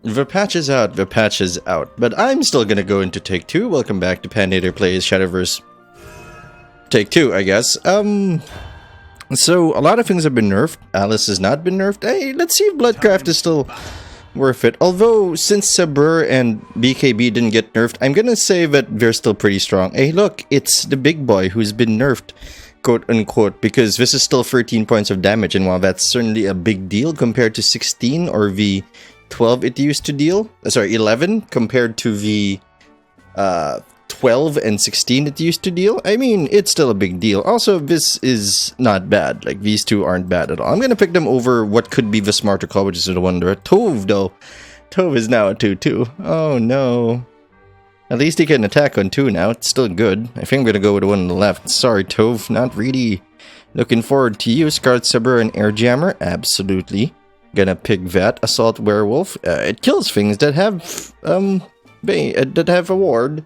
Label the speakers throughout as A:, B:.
A: The patch is out, the patch is out. But I'm still gonna go into take 2. Welcome back to Patinator Plays Shadowverse. Take 2, I guess. So, a lot of things have been nerfed. Alice has not been nerfed. Hey, let's see if Bloodcraft is still worth it. Although, since Saber and BKB didn't get nerfed, I'm gonna say that they're still pretty strong. Hey, look, it's the big boy who's been nerfed, quote-unquote, because this is still 13 points of damage, and while that's certainly a big deal compared to 16 or the 12 it used to deal, 11 compared to the 12 and 16 it used to deal, I mean, it's still a big deal. Also, this is not bad. Like, these two aren't bad at all. I'm gonna pick them over what could be the smarter call, which is the one there. Tove, though. Tove is now a 2-2. Oh, no. At least he can attack on 2 now. It's still good. I think I'm gonna go with the one on the left. Sorry, Tove. Not really looking forward to you. Scarred Saber and Air Jammer. Absolutely. Gonna pick that. Assault Werewolf. It kills things that have, that have a ward.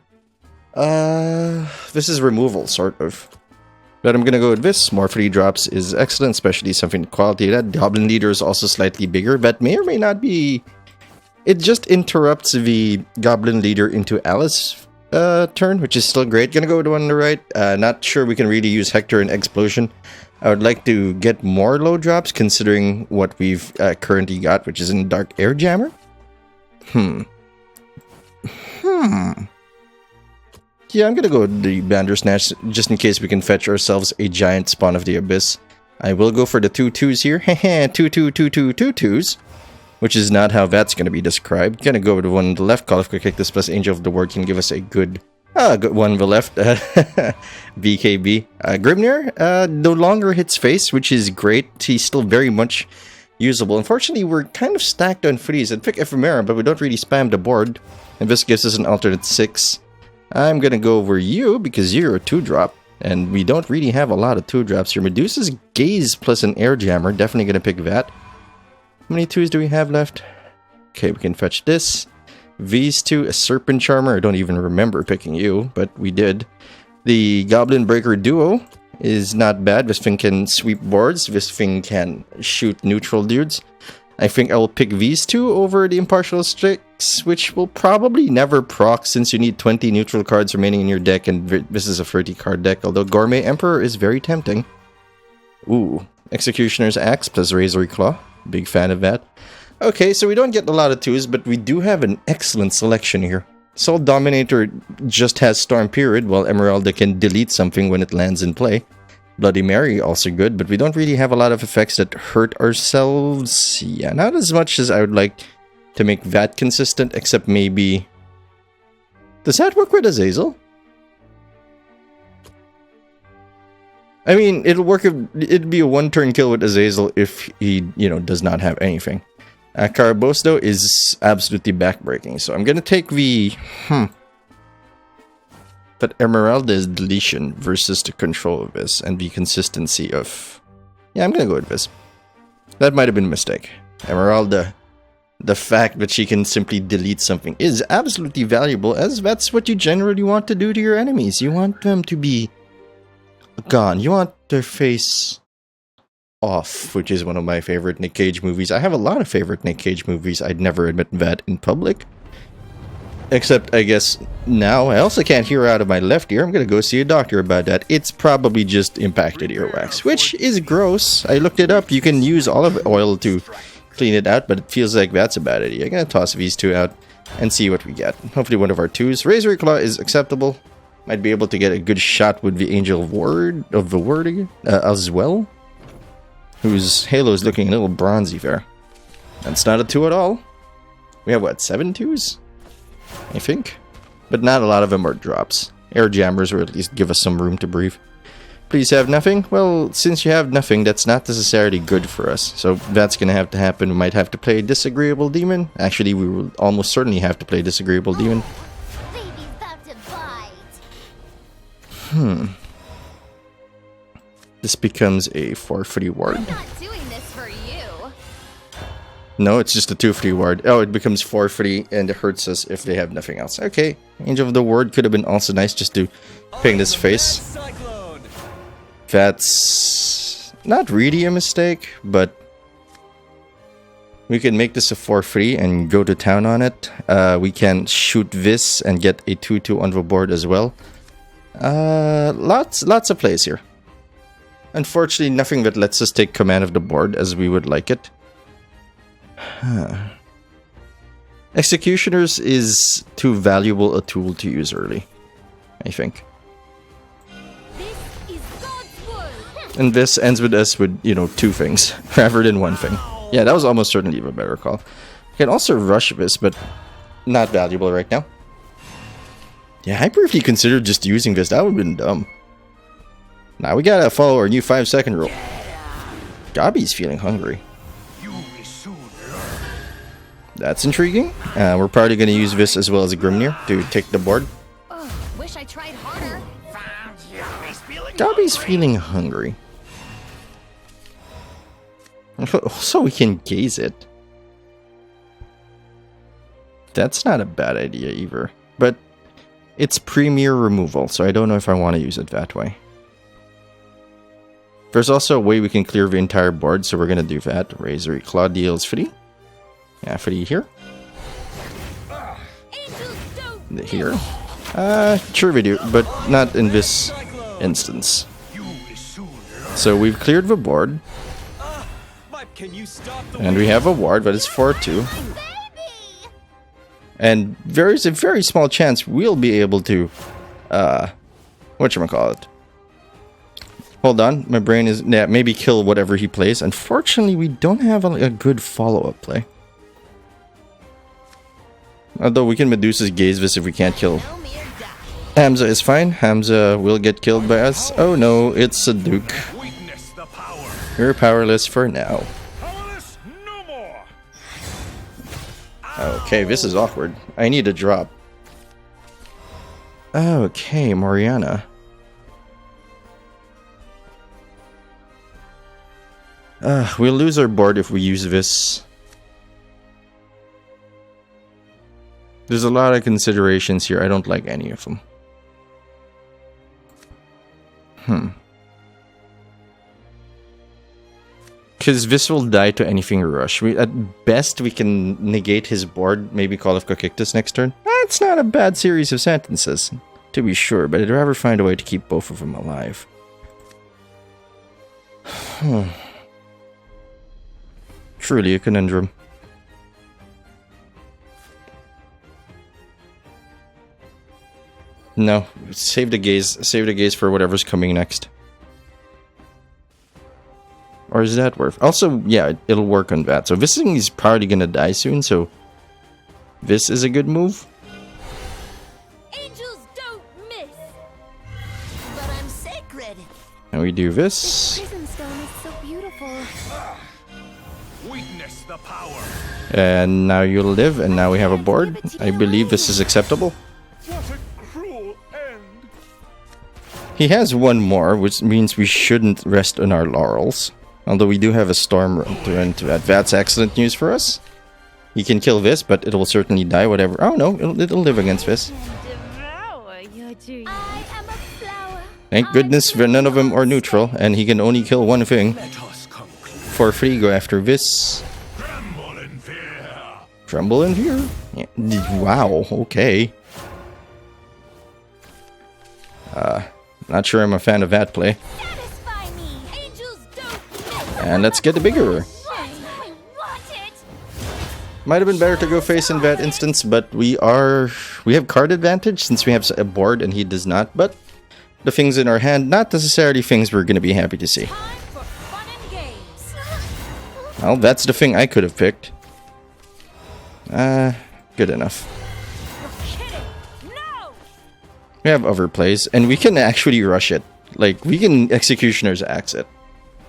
A: This is removal, sort of. But I'm gonna go with this. More free drops is excellent, especially something quality. That Goblin Leader is also slightly bigger. That may or may not be... It just interrupts the Goblin Leader into Alice turn, which is still great. Gonna go with the one on the right. Not sure we can really use Hector and Explosion. I would like to get more low drops, considering what we've currently got, which is in Dark Air Jammer. Yeah, I'm gonna go with the Bandersnatch, just in case we can fetch ourselves a giant Spawn of the Abyss. I will go for the 2-2s here. Heh 2-2-2-2-2-2s. Which is not how that's gonna be described. Gonna go with the one on the left. Call of Cactus plus Angel of the Word can give us a good one on the left. BKB. Grimnir no longer hits face, which is great. He's still very much usable. Unfortunately, we're kind of stacked on freeze. I'd pick Ephemera, but we don't really spam the board. And this gives us an alternate 6. I'm gonna go over you, because you're a 2-drop. And we don't really have a lot of 2-drops here. Medusa's Gaze plus an Air Jammer. Definitely gonna pick that. How many 2s do we have left? Okay, we can fetch this. These two, a Serpent Charmer. I don't even remember picking you, but we did. The Goblin Breaker Duo is not bad. This thing can sweep boards. This thing can shoot neutral dudes. I think I will pick these two over the Impartial Strix, which will probably never proc since you need 20 neutral cards remaining in your deck, and this is a 30-card deck, although Gourmet Emperor is very tempting. Ooh, Executioner's Axe plus Razor Claw. Big fan of that. Okay, so we don't get a lot of 2s, but we do have an excellent selection here. Soul Dominator just has Storm Period, while Emeralda can delete something when it lands in play. Bloody Mary also good, but we don't really have a lot of effects that hurt ourselves. Yeah, not as much as I would like to make that consistent, except maybe... Does that work with Azazel? I mean, it'll work if it'd be a 1-turn kill with Azazel if he, does not have anything. Karabos, though, is absolutely backbreaking, so I'm gonna take the... But Emeralda's deletion versus the control of this and the consistency of... Yeah, I'm gonna go with this. That might have been a mistake. Emeralda, the fact that she can simply delete something is absolutely valuable, as that's what you generally want to do to your enemies. You want them to be gone. You want their face off, which is one of my favorite Nick Cage movies. I have a lot of favorite Nick Cage movies. I'd never admit that in public. Except, I guess, now. I also can't hear out of my left ear. I'm gonna go see a doctor about that. It's probably just impacted earwax, which is gross. I looked it up. You can use olive oil to clean it out, but it feels like that's a bad idea. I'm gonna toss these two out and see what we get. Hopefully one of our 2s. Razor Claw is acceptable. Might be able to get a good shot with the Angel of the Word again, as well. Whose halo is looking a little bronzy there. That's not a 2 at all. We have, what, 7 2s? I think. But not a lot of them are drops. Air Jammers, or at least give us some room to breathe. Please have nothing? Well, since you have nothing, that's not necessarily good for us. So that's gonna have to happen. We might have to play Disagreeable Demon. Actually, we will almost certainly have to play Disagreeable Demon. This becomes a 4-free ward.
B: I'm not doing this for you.
A: No, it's just a 2-free ward. Oh, it becomes 4-free and it hurts us if they have nothing else. Okay, Angel of the Word could have been also nice just to ping this face. That's not really a mistake, but We can make this a 4-free and go to town on it. We can shoot this and get a 2-2 on the board as well. Lots of plays here. Unfortunately, nothing that lets us take command of the board as we would like it. Executioners is too valuable a tool to use early, I think.
B: This is God's word.
A: And this ends with us with, you know, 2 things rather than 1 thing. Yeah, that was almost certainly a better call. You can also rush this, but not valuable right now. Yeah, I briefly considered just using this. That would have been dumb. Now we gotta follow our new 5-second rule. Gabi's feeling hungry. That's intriguing. We're probably gonna use this as well as a Grimnir to take the board.
B: Oh, wish I tried harder.
A: Gabi's feeling hungry. So we can gaze it. That's not a bad idea either. But it's premier removal, so I don't know if I want to use it that way. There's also a way we can clear the entire board, so we're going to do that. Razor Claw deals 3. Yeah, 3 here. Here. Sure we do, but not in this instance. So we've cleared the board. And we have a ward, but it's 4-2. And there is a very small chance we'll be able to, whatchamacallit. Hold on, my brain is, yeah, maybe kill whatever he plays. Unfortunately, we don't have a good follow-up play. Although we can Medusa's Gaze this if we can't kill. Hamza is fine. Hamza will get killed by us. Oh no, it's a Duke. You're powerless for now. Okay, this is awkward. I need a drop. Okay, Moriana. We'll lose our board if we use this. There's a lot of considerations here. I don't like any of them. Because this will die to anything rush. At best, we can negate his board, maybe Call of Cocictus next turn. That's not a bad series of sentences, to be sure, but I'd rather find a way to keep both of them alive. Truly a conundrum. No, save the gaze for whatever's coming next. Or is that worth? Also, yeah, it'll work on that. So this thing is probably gonna die soon, so this is a good move.
B: Angels don't miss. But I'm sacred.
A: And we do this.
B: Prison stone is so beautiful.
C: Witness the power.
A: And now you'll live, and now we have a board. I believe this is acceptable.
C: What a cruel end.
A: He has one more, which means we shouldn't rest on our laurels. Although we do have a storm run to run to that. That's excellent news for us. He can kill this, but it will certainly die, whatever. Oh no, it'll live against this.
B: I am a flower.
A: Thank goodness none of them are neutral, and he can only kill one thing. For free, go after this.
C: Tremble in fear.
A: Tremble in fear? Yeah. Wow, okay. Not sure I'm a fan of that play.
B: Satisfy me. Angels don't miss.
A: And let's get the bigger.
B: I want it.
A: Might have been better to go face in that instance, but we have card advantage since we have a board and he does not. But the things in our hand, not necessarily things we're going to be happy to see.
B: Time for fun and games.
A: Well, that's the thing I could have picked. Good enough.
B: You're kidding. No.
A: We have other plays, and we can actually rush it. Like, we can Executioner's Axe it.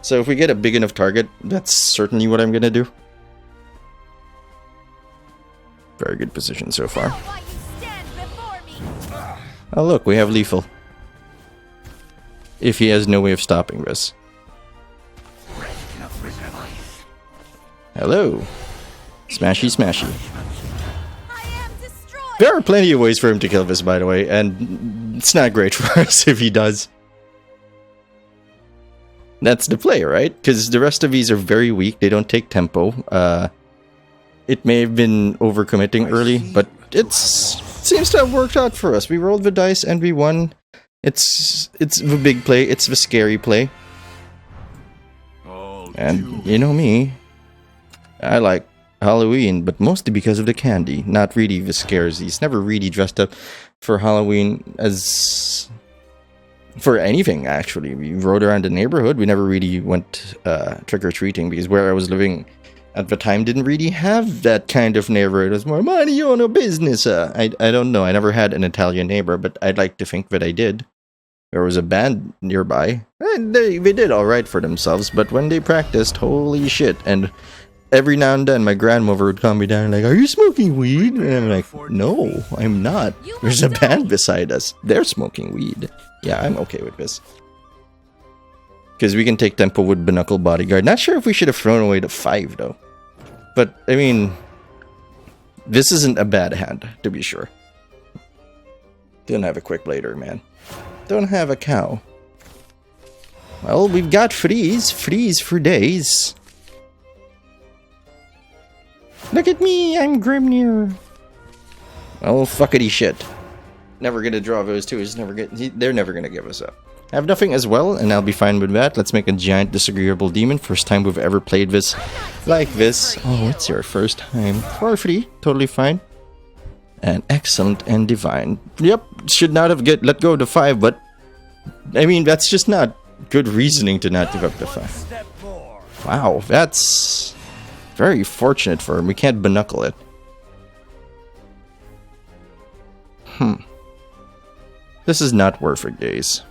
A: So if we get a big enough target, that's certainly what I'm going to do. Very good position so far.
B: Why you stand before me?
A: Oh look, we have lethal. If he has no way of stopping this. Hello. Smashy smashy.
B: I am destroyed.
A: There are plenty of ways for him to kill this, by the way, and it's not great for us if he does. That's the play, right? Because the rest of these are very weak. They don't take tempo. it may have been overcommitting early, but seems to have worked out for us. We rolled the dice and we won. It's the big play. It's the scary play. And you know me, I like Halloween, but mostly because of the candy, not really the scaresies. Never really dressed up for Halloween as for anything, actually. We rode around the neighborhood. We never really went trick-or-treating because where I was living at the time didn't really have that kind of neighborhood. It was more money on a business. I don't know. I never had an Italian neighbor, but I'd like to think that I did. There was a band nearby. And they did alright for themselves, but when they practiced, holy shit. And every now and then my grandmother would calm me down like, "Are you smoking weed?" And I'm like, "No, I'm not. There's a band beside us. They're smoking weed." Yeah, I'm okay with this. Because we can take tempo with Binocle Bodyguard. Not sure if we should have thrown away the 5 though. But, I mean, this isn't a bad hand, to be sure. Don't have a quick blader, man. Don't have a cow. Well, we've got freeze. Freeze for days. Look at me, I'm Grimnir. Well, fuckity shit. Never gonna draw those two. They're never gonna give us up. I have nothing as well, and I'll be fine with that. Let's make a giant disagreeable demon. First time we've ever played this like this. Oh, it's your first time. For free, totally fine. And excellent and divine. Yep, should not have let go of the 5, but I mean that's just not good reasoning to not give up the 5. Wow, that's very fortunate for him. We can't Binocle it. This is not worth it, guys.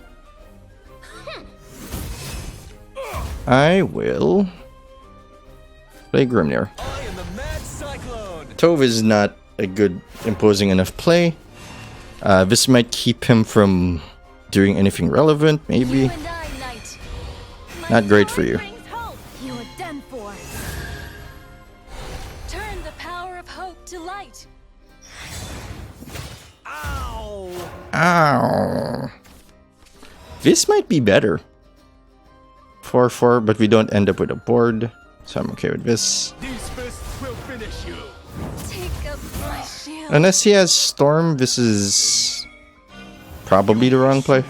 A: I will play Grimnir. Tove is not a good, imposing enough play. This might keep him from doing anything relevant, maybe. Not great for you.
B: Turn the power of hope to light.
A: Ow. This might be better. 4/4, but we don't end up with a board, so I'm okay with this.
C: These fists will finish you.
B: Take up my shield.
A: Unless he has Storm, this is probably the wrong play.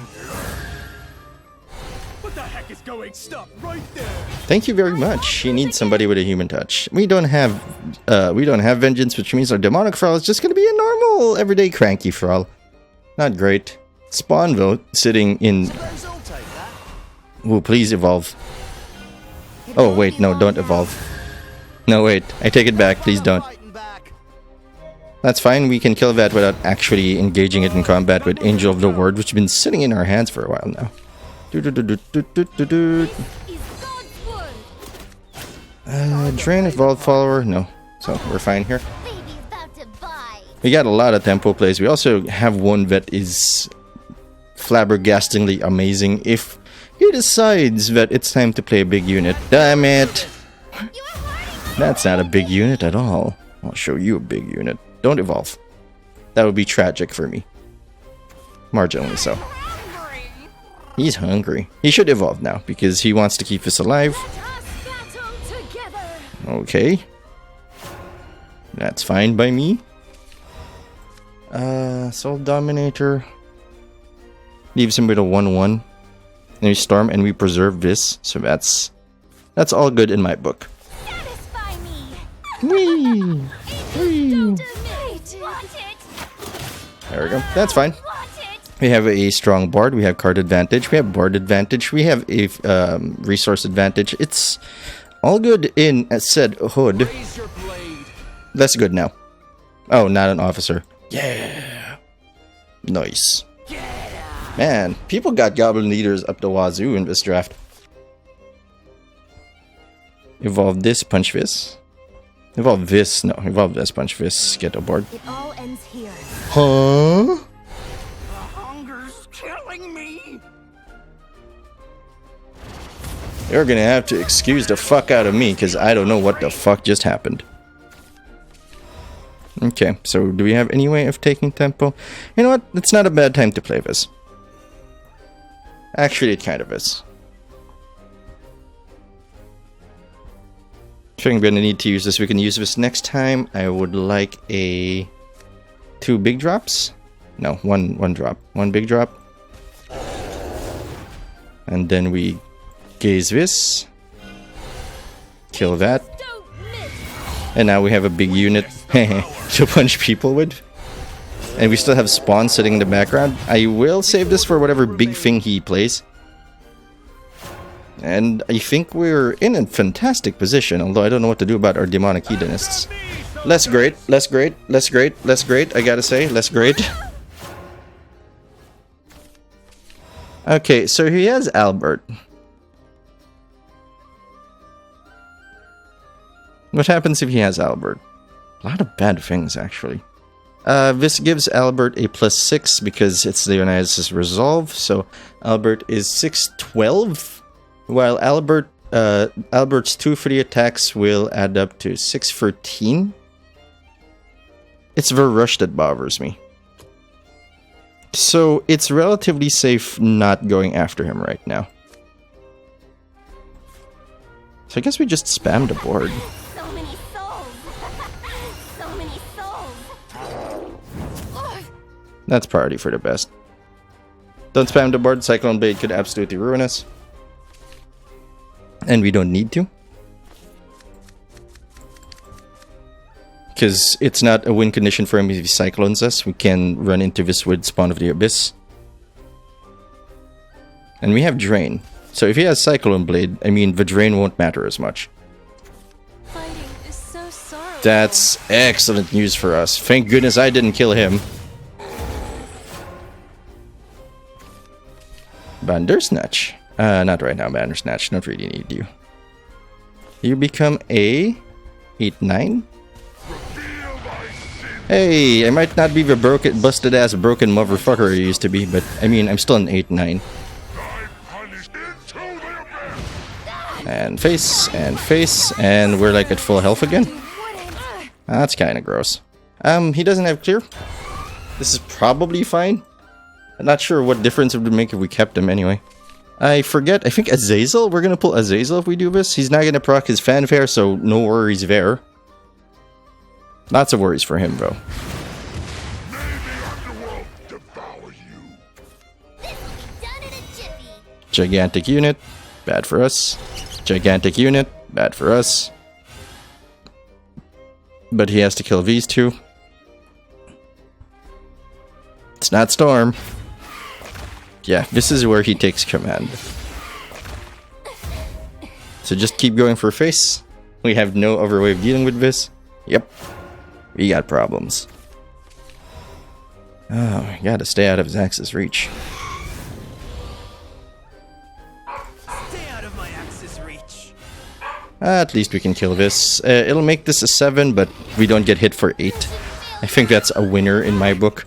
C: What the heck is going? Stop right there.
A: Thank you very much. He needs somebody with a human touch. We don't have Vengeance, which means our Demonic Thrall is just gonna be a normal, everyday cranky Thrall. Not great. Spawn though, sitting in. Ooh, please evolve. Oh wait, no, don't evolve. No wait, I take it back. Please don't. That's fine. We can kill that without actually engaging it in combat with Angel of the Word, which has been sitting in our hands for a while now. Drain Evolved Follower? No. So, we're fine here. We got a lot of tempo plays. We also have one that is flabbergastingly amazing if he decides that it's time to play a big unit. Damn it! That's not a big unit at all. I'll show you a big unit. Don't evolve. That would be tragic for me. Marginally so. He's hungry. He should evolve now because he wants to keep us alive. Okay. That's fine by me. Soul Dominator leaves him with a 1/1. And we Storm and we preserve this, so that's all good in my book.
B: Satisfy me.
A: Whee! Whee! There we go. That's fine. We have a strong board. We have card advantage. We have board advantage. We have a resource advantage. It's all good in said hood. That's good now. Oh, not an officer. Yeah. Nice. Man, people got Goblin Leaders up the wazoo in this draft. Evolve this, punch this. Evolve this. No, evolve this, punch this. Get a board.
B: It all ends here.
A: Huh?
C: The hunger's killing me.
A: You're gonna have to excuse the fuck out of me because I don't know what the fuck just happened. Okay, so do we have any way of taking tempo? You know what? It's not a bad time to play this. Actually, it kind of is. think I'm gonna need to use this. We can use this next time. I would like a 2 big drops. No, one drop. 1 big drop. And then we gaze this. Kill that. And now we have a big unit to punch people with. And we still have Spawn sitting in the background. I will save this for whatever big thing he plays. And I think we're in a fantastic position, although I don't know what to do about our demonic hedonists. Less great, less great, less great, less great, I gotta say, less great. Okay, so he has Albert. What happens if he has Albert? A lot of bad things, actually. This gives Albert a +6 because it's Leonidas' resolve, so Albert is 612, while Albert's 2 free attacks will add up to 613. It's the rush that bothers me. So it's relatively safe not going after him right now. So I guess we just spam the board.
B: So many souls. So many souls.
A: That's priority for the best. Don't spam the board. Cyclone Blade could absolutely ruin us. And we don't need to. Because it's not a win condition for him if he cyclones us. We can run into this with Spawn of the Abyss. And we have Drain. So if he has Cyclone Blade, I mean, the Drain won't matter as much.
B: Fighting is so sorrowful.
A: That's excellent news for us. Thank goodness I didn't kill him. Bandersnatch. Not right now, Bandersnatch. Don't really need you. You become a 8-9. Hey, I might not be the busted ass broken motherfucker I used to be, but I mean, I'm still an 8-9. And face, and we're like at full health again. That's kind of gross. He doesn't have clear. This is probably fine. I'm not sure what difference it would make if we kept him anyway. I forget, I think Azazel? We're gonna pull Azazel if we do this. He's not gonna proc his fanfare, so no worries there. Lots of worries for him, though. Gigantic unit, bad for us. Gigantic unit, bad for us. But he has to kill these two. It's not Storm. Yeah, this is where he takes command. So just keep going for face. We have no other way of dealing with this. Yep. We got problems. Oh, we gotta stay out of Zax's reach.
C: Stay out of my axis reach.
A: At least we can kill this. It'll make this a 7, but we don't get hit for 8. I think that's a winner in my book.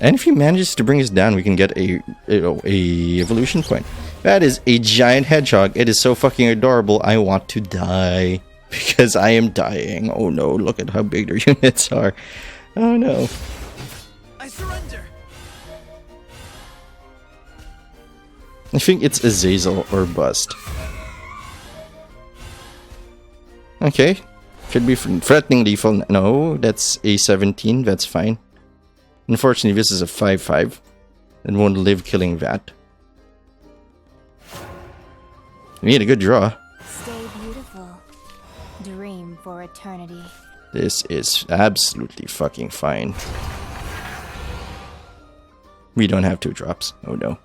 A: And if he manages to bring us down, we can get a evolution point. That is a giant hedgehog. It is so fucking adorable. I want to die. Because I am dying. Oh no, look at how big their units are. Oh no.
C: I surrender.
A: I think it's Azazel or bust. Okay. Could be threatening lethal. No, that's a 17. That's fine. Unfortunately, this is a 5-5. And won't live killing that. We need a good draw.
B: Stay beautiful. Dream for eternity.
A: This is absolutely fucking fine. We don't have 2 drops. Oh no.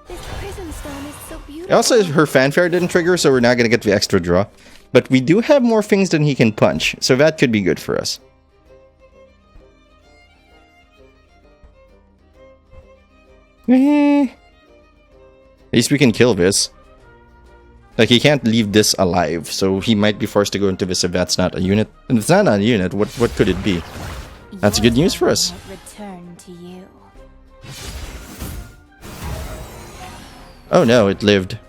B: This prison stone is so beautiful.
A: Also, her fanfare didn't trigger, so we're not gonna get the extra draw. But we do have more things than he can punch, so that could be good for us. At least we can kill this. Like, he can't leave this alive, so he might be forced to go into this if that's not a unit. And if it's not a unit, what could it be? That's good news for us.
B: Return to you.
A: Oh no, it lived.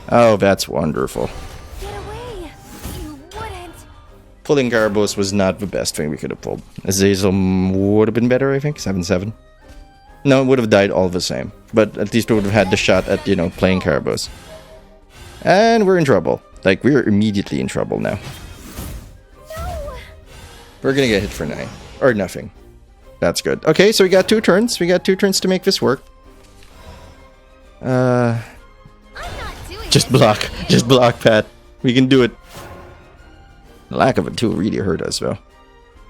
A: Oh, that's wonderful.
B: Get away! You wouldn't.
A: Pulling Garbos was not the best thing we could have pulled. Azazel would have been better, I think. 7-7. No, it would have died all the same. But at least we would have had the shot at, you know, playing Karabos. And we're in trouble. Like, we're immediately in trouble now. We're gonna get hit for 9. Or nothing. That's good. Okay, so we got 2 turns. We got 2 turns to make this work. Just block. Just block, Pat. We can do it. The lack of a tool really hurt us, though.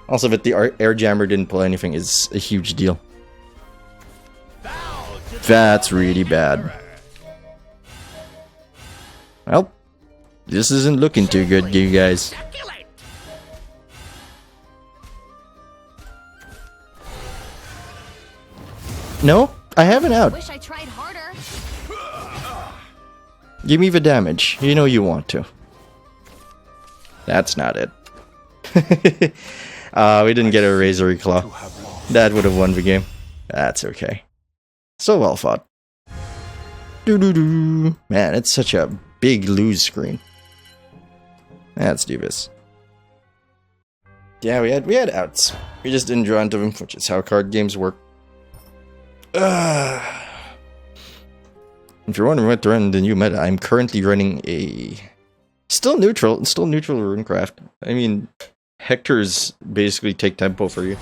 A: Also, that the air jammer didn't pull anything is a huge deal. That's really bad. Well, this isn't looking too good, you guys. No, I have an out.
B: Wish I tried harder.
A: Give me the damage. You know you want to. That's not it. We didn't get a Razor Claw. That would have won the game. That's okay. So well fought. Doo-doo-doo. Man, it's such a big lose screen. Let's do this. Yeah, we had outs. We just didn't draw into them, which is how card games work. If you're wondering what to run the new meta, I'm currently running a still neutral Runecraft. I mean, Hector's basically take tempo for you.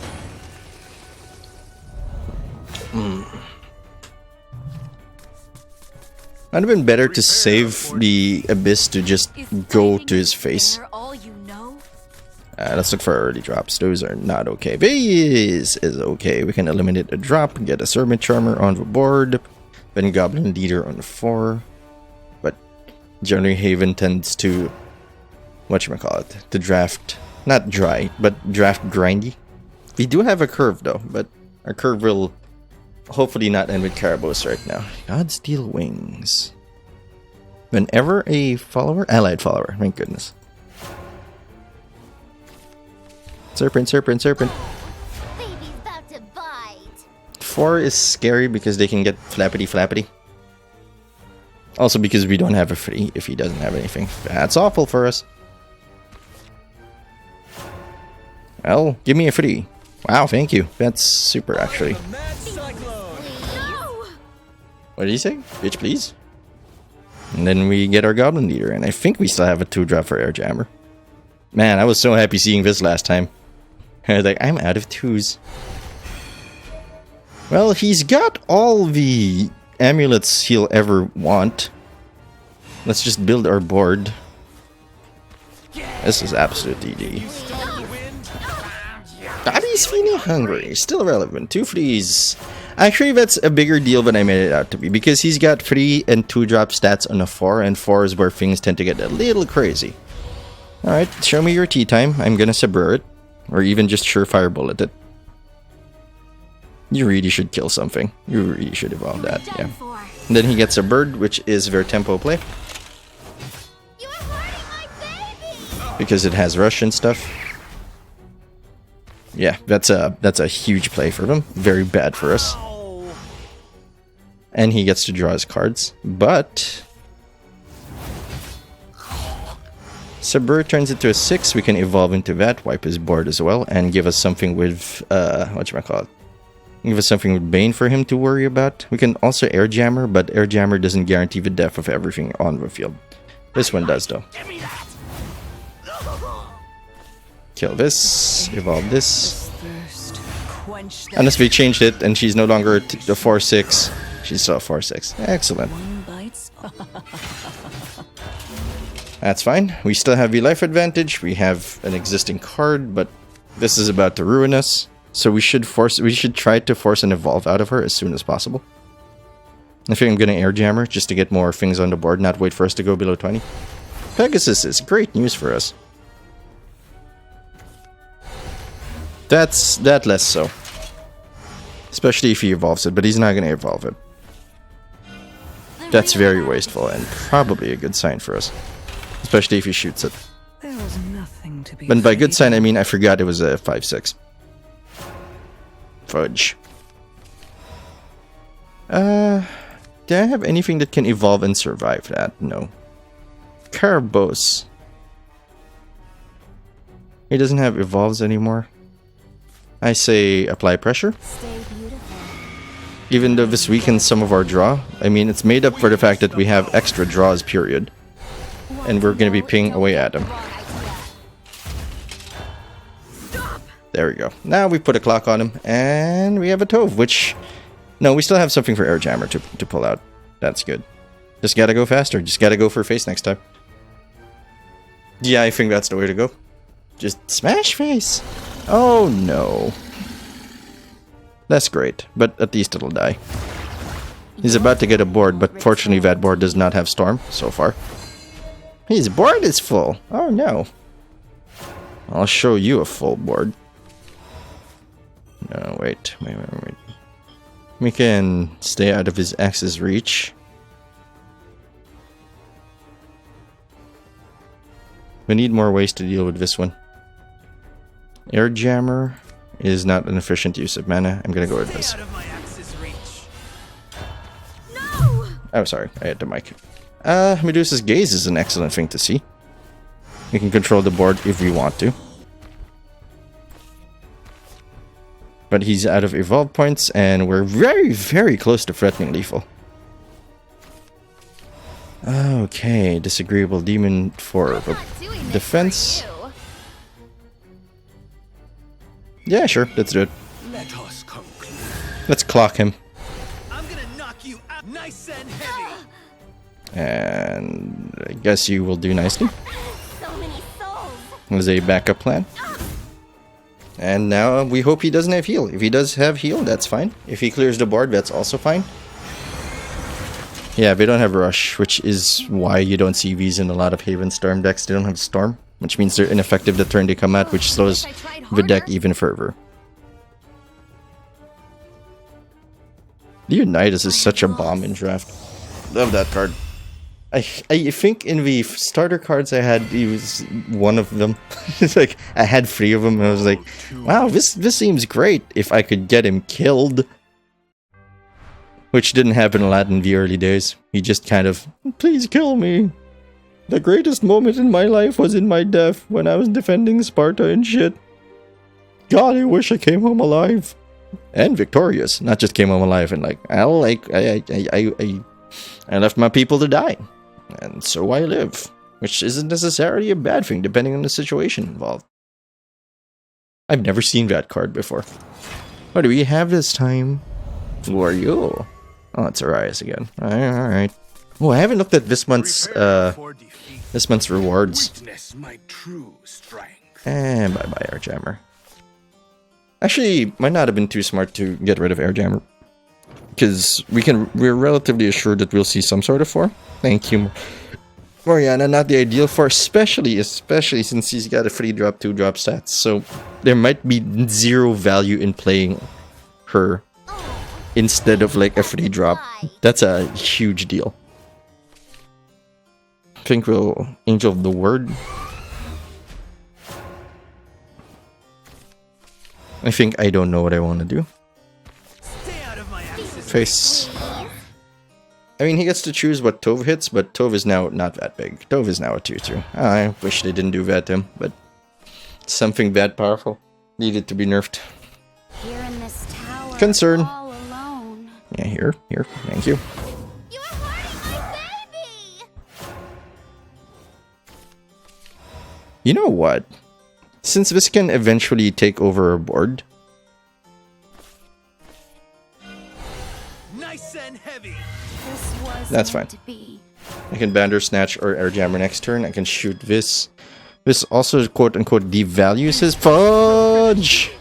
A: Might have been better to save the Abyss to just go to his face. Let's look for early drops. Those are not okay. This is okay. We can eliminate a drop, get a Serpent Charmer on the board, then Goblin Leader on the 4. But generally Haven tends to, whatchamacallit, to draft, not dry, but draft grindy. We do have a curve though, but our curve will hopefully not end with Karabos right now. Godsteel Wings. Whenever a follower, allied follower, thank goodness. Serpent.
B: Baby's about to bite.
A: 4 is scary because they can get flappity. Also because we don't have a free if he doesn't have anything. That's awful for us. Well, give me a free. Wow, thank you. That's super actually. What did he say? Bitch, please. And then we get our Goblin Leader, and I think we still have a 2-drop for Air Jammer. Man, I was so happy seeing this last time. I was like, I'm out of 2s. Well, he's got all the amulets he'll ever want. Let's just build our board. This is absolute DD. Daddy's feeling hungry. Still relevant. 2 fleas. Actually, that's a bigger deal than I made it out to be, because he's got 3 and 2-drop stats on a 4, and 4 is where things tend to get a little crazy. Alright, show me your tea time. I'm gonna Sabrur it. Or even just Surefire Bullet it. You really should kill something. You really should evolve that, yeah. And then he gets a bird, which is their tempo play. Because it has rush and stuff. Yeah, that's a huge play for them. Very bad for us. And he gets to draw his cards, but Sabrur turns it to a 6. We can evolve into that, wipe his board as well, and give us something with whatchamacallit. Give us something with Bane for him to worry about. We can also Air Jammer, but Air Jammer doesn't guarantee the death of everything on the field. This one does though. Kill this, evolve this. Unless we changed it and she's no longer a 4-6. She's still a 4-6. Excellent. That's fine. We still have the life advantage. We have an existing card, but this is about to ruin us. So we should try to force an evolve out of her as soon as possible. I think I'm gonna Air Jammer just to get more things on the board, not wait for us to go below 20. Pegasus is great news for us. That less so. Especially if he evolves it, but he's not gonna evolve it. That's very wasteful and probably a good sign for us. Especially if he shoots it.
D: There was nothing to be
A: But by good sign, I mean I forgot it was a 5-6. Fudge. Do I have anything that can evolve and survive that? No. Karabos. He doesn't have evolves anymore. I say apply pressure.
B: Stay beautiful.
A: Even though this weakens some of our draw, I mean, it's made up for the fact that we have extra draws, period. And we're going to be pinging away at him. There we go. Now we put a clock on him, and we have a Tove, which... No, we still have something for Air Jammer to pull out. That's good. Just gotta go faster. Just gotta go for face next time. Yeah, I think that's the way to go. Just smash face! Oh no. That's great, but at least it'll die. He's about to get a board, but fortunately that board does not have Storm so far. His board is full. Oh no. I'll show you a full board. No, wait. We can stay out of his axe's reach. We need more ways to deal with this one. Air Jammer is not an efficient use of mana. I'm gonna go with this. Oh, sorry. I had the mic. Medusa's Gaze is an excellent thing to see. We can control the board if we want to. But he's out of evolve points, and we're very, very close to threatening lethal. Okay, disagreeable demon for defense. Yeah, sure, let's do it. Let's clock him.
C: I'm gonna knock you out nice and heavy.
A: And I guess you will do nicely.
B: So many souls.
A: As a backup plan. And now we hope he doesn't have heal. If he does have heal, that's fine. If he clears the board, that's also fine. Yeah, they don't have Rush, which is why you don't see these in a lot of Haven Storm decks. They don't have Storm, which means they're ineffective the turn they come out, which slows the deck even further. Leonidas is such a bomb in draft. Love that card. I think in the starter cards I had, he was one of them. It's like, I had 3 of them, and I was like, wow, this seems great if I could get him killed. Which didn't happen a lot in the early days. He just kind of, please kill me. The greatest moment in my life was in my death, when I was defending Sparta and shit. God, I wish I came home alive. And victorious, not just came home alive and like, I left my people to die. And so I live, which isn't necessarily a bad thing, depending on the situation involved. I've never seen that card before. What do we have this time? Who are you? Oh, it's Arias again. Alright. Oh, I haven't looked at this month's rewards. And bye-bye, Air Jammer. Actually, might not have been too smart to get rid of Air Jammer. Because we're relatively assured that we'll see some sort of form. Thank you, Mariana. Not the ideal for, especially since he's got a 3-drop, 2-drop stats. So there might be 0 value in playing her instead of like a 3-drop. That's a huge deal. I think we'll Angel of the Word. I think I don't know what I want to do. Face. I mean, he gets to choose what Tove hits, but Tove is now not that big. Tove is now a 2-2. I wish they didn't do that to him, but something that powerful needed to be nerfed.
B: Here in this tower,
A: Concern.
B: all alone.
A: Yeah, here. Thank you.
B: You are hurting my baby.
A: You know what? Since this can eventually take over a board,
C: Nice and heavy.
B: This was
A: that's
B: meant
A: fine.
B: to be.
A: I can Bandersnatch or Air Jammer next turn. I can shoot this. This also quote-unquote devalues his fudge.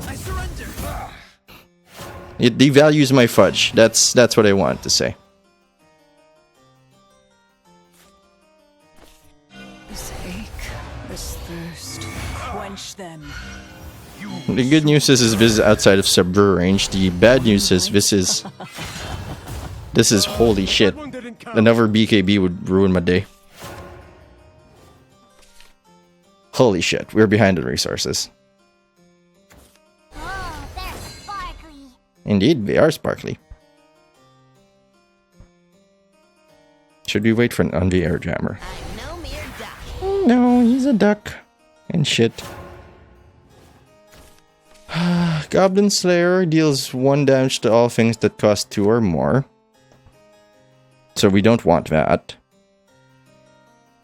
C: I surrender.
A: It devalues my fudge. That's what I wanted to say.
D: This ache, this thirst, quench them.
A: The good news is this is outside of Subdue range. The bad news is this is holy shit. Another BKB would ruin my day. Holy shit, we're behind on resources.
B: Oh, they're sparkly.
A: Indeed, they are sparkly. Should we wait for an Unvi Air Jammer?
B: I'm no mere duck.
A: No, he's a duck. And shit. Goblin Slayer deals 1 damage to all things that cost 2 or more. So we don't want that.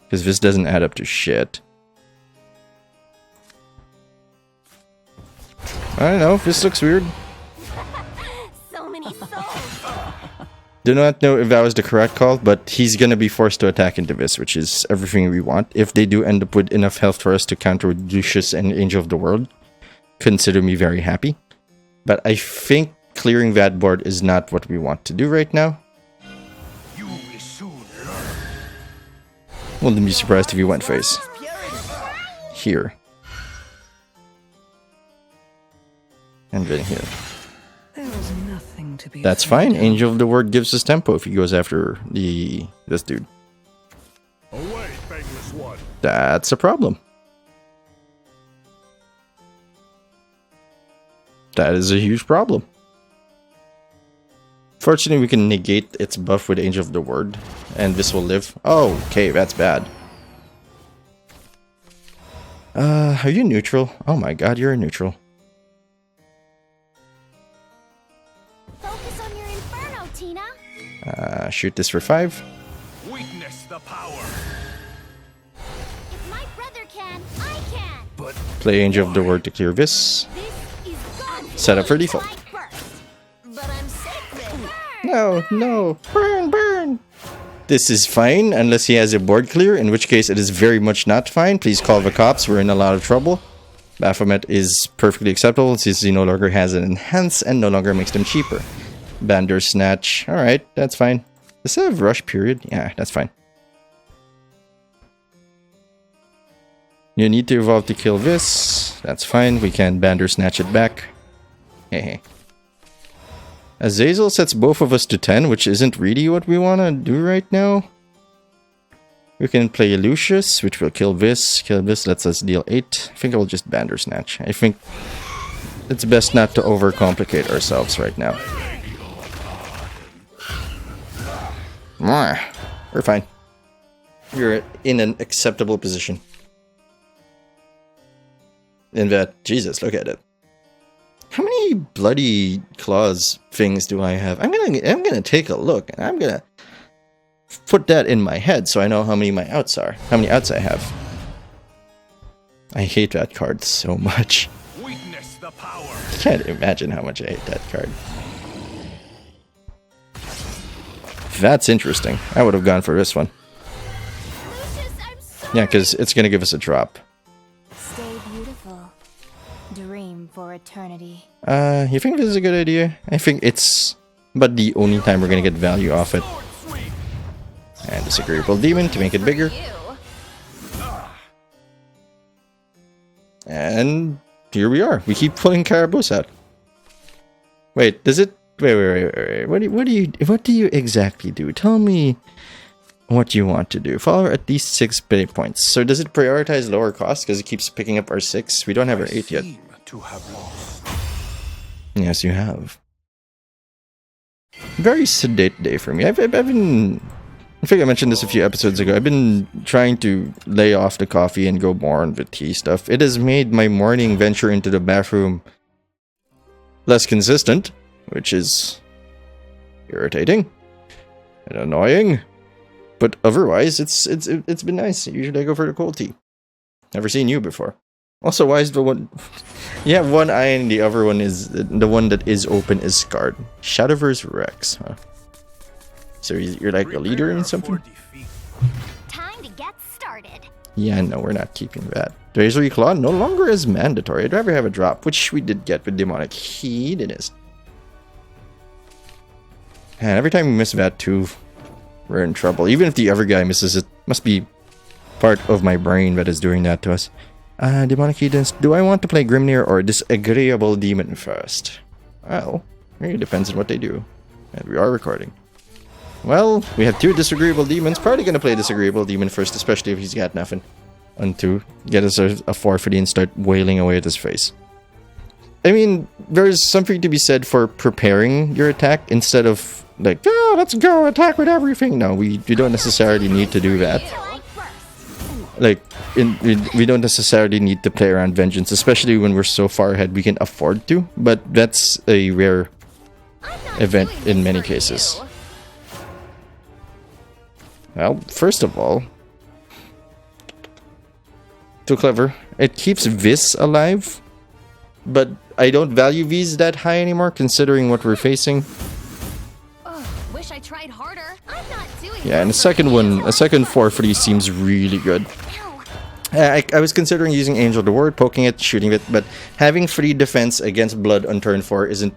A: Because this doesn't add up to shit. I don't know, this looks weird.
B: So many souls.
A: Do not know if that was the correct call, but he's gonna be forced to attack into this, which is everything we want. If they do end up with enough health for us to counter with Lucius and Angel of the World, consider me very happy. But I think clearing that board is not what we want to do right now.
C: You will soon learn.
A: Wouldn't be surprised if he went face. Here. And then here.
D: There was nothing to be
A: That's
D: afraid
A: fine.
D: of.
A: Angel of the Word gives us tempo if he goes after this dude.
C: Away, faithless one.
A: That's a problem. That is a huge problem. Fortunately, we can negate its buff with Angel of the Word, and this will live. Oh, okay, that's bad. Are you neutral? Oh my god, you're a neutral.
B: Focus on your inferno, Tina.
A: Shoot this for 5.
C: Witness the power.
B: If my brother can, I can.
C: But
A: Play Angel of the Word to clear this.
B: This is gone.
A: Set up for default.
B: But I'm sacred.
A: No. Burn. This is fine, unless he has a board clear, in which case it is very much not fine. Please call the cops, we're in a lot of trouble. Baphomet is perfectly acceptable since he no longer has an enhance and no longer makes them cheaper. Bandersnatch, alright, that's fine. Does it have rush period? Yeah, that's fine. You need to evolve to kill this. That's fine, we can Bandersnatch it back. Hey. Azazel sets both of us to 10, which isn't really what we want to do right now. We can play Lucius, which will kill this. Kill this lets us deal 8. I think I will just Bandersnatch. I think it's best not to overcomplicate ourselves right now. We're fine. We're in an acceptable position. In that, Jesus, look at it. How many bloody claws things do I have? I'm gonna take a look, and I'm gonna put that in my head so I know how many my outs are. How many outs I have. I hate that card so much.
C: witness the power.
A: I can't imagine how much I hate that card. That's interesting. I would have gone for this one.
B: Lucius, I'm sorry.
A: Yeah, because it's gonna give us a drop.
B: Stay beautiful. Dream for eternity.
A: You think this is a good idea? I think it's... but the only time we're gonna get value off it. And Disagreeable Demon to make it bigger. And here we are. We keep pulling Carabos out. Wait, does it... Wait. What do you exactly do? Tell me what you want to do. Follow at least 6 pay points. So does it prioritize lower cost because it keeps picking up our 6? We don't have our 8 yet.
C: Seem to have lost.
A: Yes, you have. Very sedate day for me. I've been... I think I mentioned this a few episodes ago. I've been trying to lay off the coffee and go more on the tea stuff. It has made my morning venture into the bathroom less consistent, which is irritating and annoying. But otherwise, it's been nice. Usually I go for the cold tea. Never seen you before. Also, why is the one... You have one eye and the other one is... The one that is open is scarred. Shadowverse Rex, huh? So you're like a leader in something?
B: Time to get started.
A: Yeah, no, we're not keeping that. Razor Claw no longer is mandatory. I'd rather have a drop, which we did get with Demonic Hedonist. And every time we miss that too, we're in trouble. Even if the other guy misses it, must be part of my brain that is doing that to us. Demonic Hedonist, do I want to play Grimnir or Disagreeable Demon first? Well, it really depends on what they do. And we are recording. Well, we have 2 Disagreeable Demons. Probably gonna play Disagreeable Demon first, especially if he's got nothing. And 2, get us a 4-50 and start wailing away at his face. I mean, there's something to be said for preparing your attack instead of like, oh, let's go attack with everything. No, we don't necessarily need to do that. Like, we don't necessarily need to play around Vengeance, especially when we're so far ahead we can afford to, but that's a rare event in many cases. Well, first of all, too clever. It keeps Vis alive, but I don't value Vs that high anymore considering what we're facing.
B: Wish I tried harder. I'm not doing
A: Yeah, and the second one, a second 4-3 seems really good. I was considering using Angel the Ward, poking it, shooting it, but having free defense against Blood on turn 4 isn't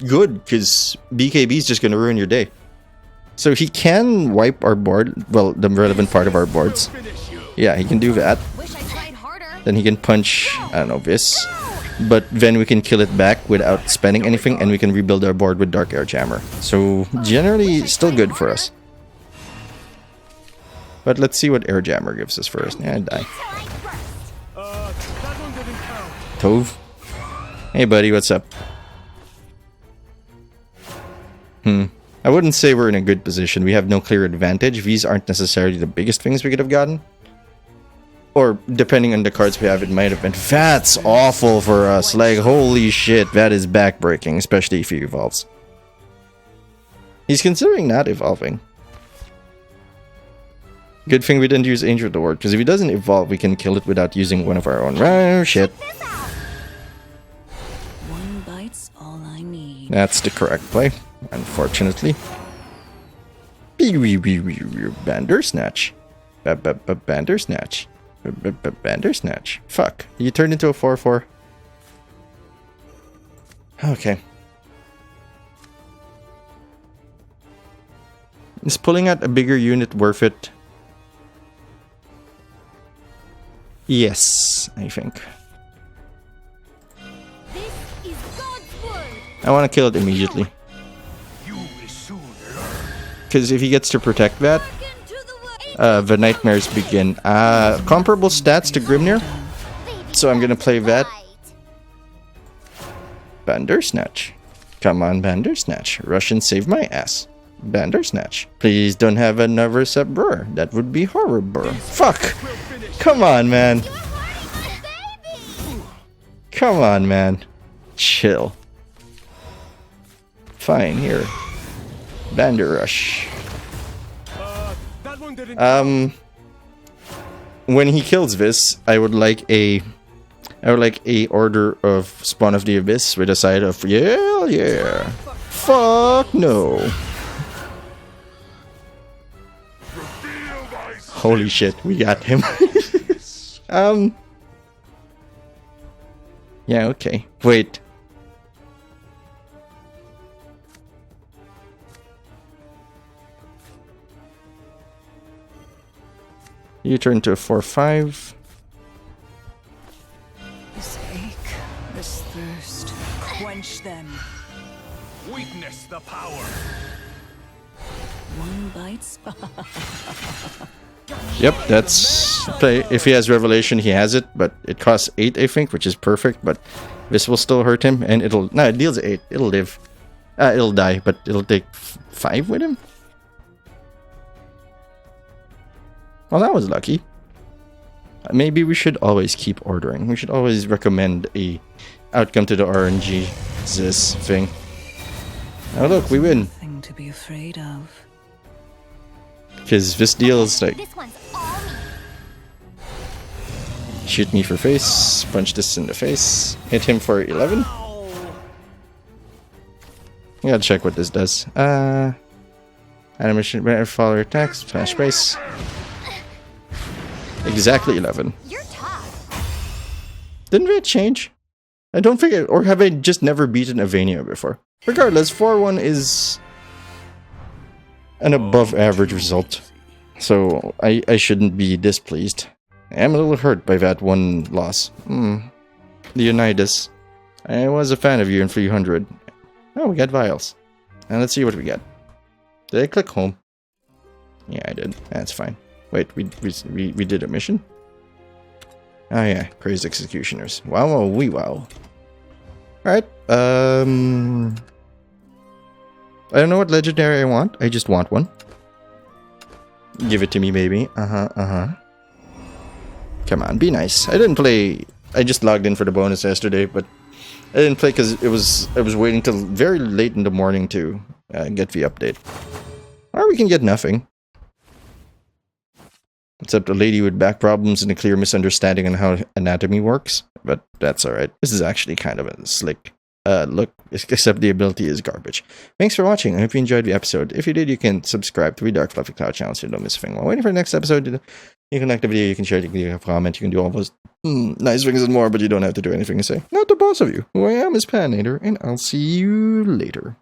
A: good because BKB is just going to ruin your day. So he can wipe our board, well, the relevant part of our boards. Yeah, he can do that.
B: Wish I tried harder.
A: Then he can punch, I don't know, Vis. But then we can kill it back without spending anything, and we can rebuild our board with Dark Air Jammer. So generally, still good for us. But let's see what Air Jammer gives us first. Yeah, die. Tove. Hey buddy, what's up? I wouldn't say we're in a good position. We have no clear advantage. These aren't necessarily the biggest things we could have gotten. Or, depending on the cards we have, it might have been. That's awful for us. Like, holy shit, that is backbreaking, especially if he evolves. He's considering not evolving. Good thing we didn't use Angel the Ward, because if he doesn't evolve, we can kill it without using one of our own. Oh, shit.
D: One bite's all I need.
A: That's the correct play, unfortunately. Bandersnatch. Bandersnatch. Bandersnatch. Fuck. You turned into a 4-4. Okay. Is pulling out a bigger unit worth it? Yes, I think.
B: This is God's word.
A: I want to kill it immediately. Because if he gets to protect that, the nightmares begin. Comparable stats to Grimnir. So I'm gonna play that. Bandersnatch. Come on, Bandersnatch. Russian save my ass. Bandersnatch. Please don't have another Sabrer. That would be horrible. Fuck! Come on, man. Come on, man. Chill. Fine, here. Bander Rush. When he kills this, I would like a order of Spawn of the Abyss with a side of yeah. Fuck no. Holy shit, we got him. Yeah, okay. Wait. You turn to a 4-5.
D: This ache, this thirst, quench them.
C: Witness the power.
D: One bite's
A: Yep, that's play. If he has Revelation, he has it, but it costs 8, I think, which is perfect. But this will still hurt him, and it deals 8. It'll live. It'll die, but it'll take 5 with him. Well, that was lucky. Maybe we should always keep ordering. We should always recommend a outcome to the RNG this thing. Oh look, we win.
D: Nothing to be afraid of.
A: Because this deals like
B: This one's all me.
A: shoot me for face, punch this in the face, hit him for 11. I gotta check what this does. Animation whenever follower attacks, flash space. Exactly 11.
B: You're tough.
A: Didn't it change? I don't think or have I just never beaten Avania before? Regardless, 4-1 is an above average result. So I shouldn't be displeased. I am a little hurt by that one loss. Leonidas. I was a fan of you in 300. Oh, we got vials. And let's see what we got. Did I click home? Yeah, I did. That's fine. Wait, we did a mission? Oh yeah, praised executioners. Wow, wow, wee wow. Alright, I don't know what legendary I want. I just want one. Give it to me, baby. Come on, be nice. I didn't play. I just logged in for the bonus yesterday, but I didn't play because I was waiting till very late in the morning to get the update. Or we can get nothing. Except a lady with back problems and a clear misunderstanding on how anatomy works. But that's alright. This is actually kind of a slick look, except the ability is garbage. Thanks for watching. I hope you enjoyed the episode. If you did, you can subscribe to the Dark Fluffy Cloud channel so you don't miss a thing. While waiting for the next episode, you can like the video, you can share it, you can leave a comment, you can do all those nice things and more, but you don't have to do anything to say. Not the boss of you. Who I am is Patinator, and I'll see you later.